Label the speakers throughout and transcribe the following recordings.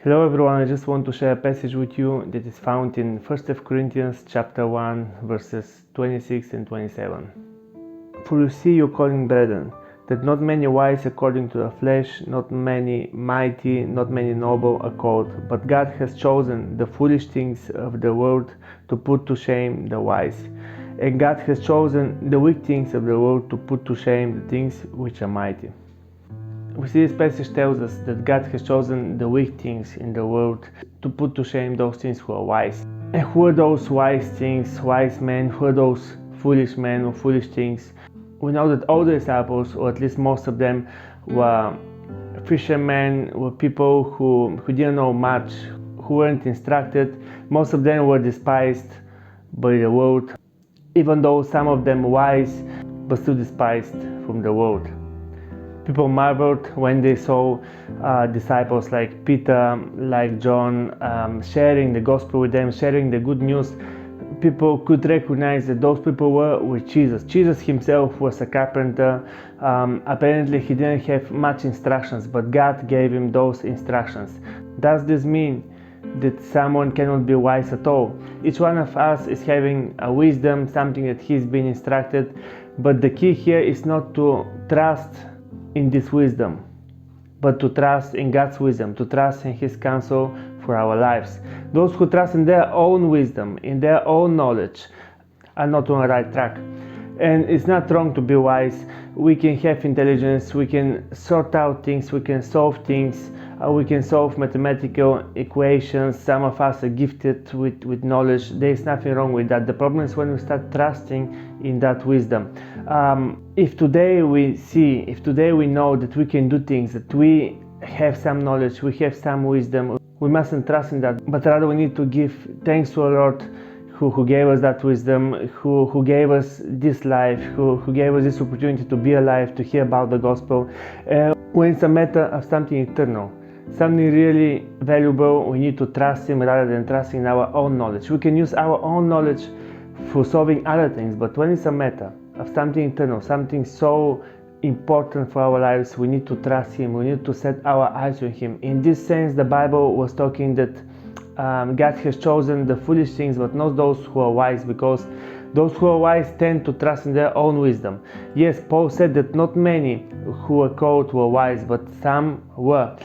Speaker 1: Hello everyone, I just want to share a passage with you that is found in 1 Corinthians chapter 1 verses 26 and 27. For you see your calling, brethren, that not many wise according to the flesh, not many mighty, not many noble are called, but God has chosen the foolish things of the world to put to shame the wise. And God has chosen the weak things of the world to put to shame the things which are mighty. We see this passage tells us that God has chosen the weak things in the world to put to shame those things who are wise. And who are those wise things, wise men? Who are those foolish men or foolish things? We know that all the disciples, or at least most of them, were fishermen, were people who didn't know much, who weren't instructed. Most of them were despised by the world, even though some of them were wise, but still despised from the world. People marveled when they saw disciples like Peter, like John, sharing the gospel with them, sharing the good news. People could recognize that those people were with Jesus. Jesus himself was a carpenter. Apparently he didn't have much instructions, but God gave him those instructions. Does this mean that someone cannot be wise at all? Each one of us is having a wisdom, something that he's been instructed, but the key here is not to trust in this wisdom, but to trust in God's wisdom, to trust in His counsel for our lives. Those who trust in their own wisdom, in their own knowledge, are not on the right track. And it's not wrong to be wise. We can have intelligence, we can sort out things, we can solve things, we can solve mathematical equations. Some of us are gifted with knowledge. There is nothing wrong with that. The problem is when we start trusting in that wisdom. If today we know that we can do things, that we have some knowledge, we have some wisdom, we mustn't trust in that, but rather we need to give thanks to our Lord who gave us that wisdom, who gave us this life, who gave us this opportunity to be alive, to hear about the gospel. When it's a matter of something eternal, something really valuable, we need to trust Him rather than trusting in our own knowledge. We can use our own knowledge for solving other things, but when it's a matter of something eternal, something so important for our lives, we need to trust Him, we need to set our eyes on Him. In this sense, the Bible was talking that God has chosen the foolish things, but not those who are wise, because those who are wise tend to trust in their own wisdom. Yes, Paul said that not many who were called were wise, but some were.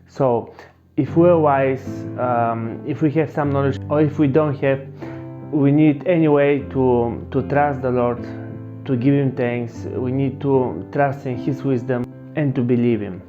Speaker 1: So if we're wise, if we have some knowledge, or if we don't have, we need anyway to trust the Lord, to give Him thanks. We need to trust in His wisdom and to believe Him.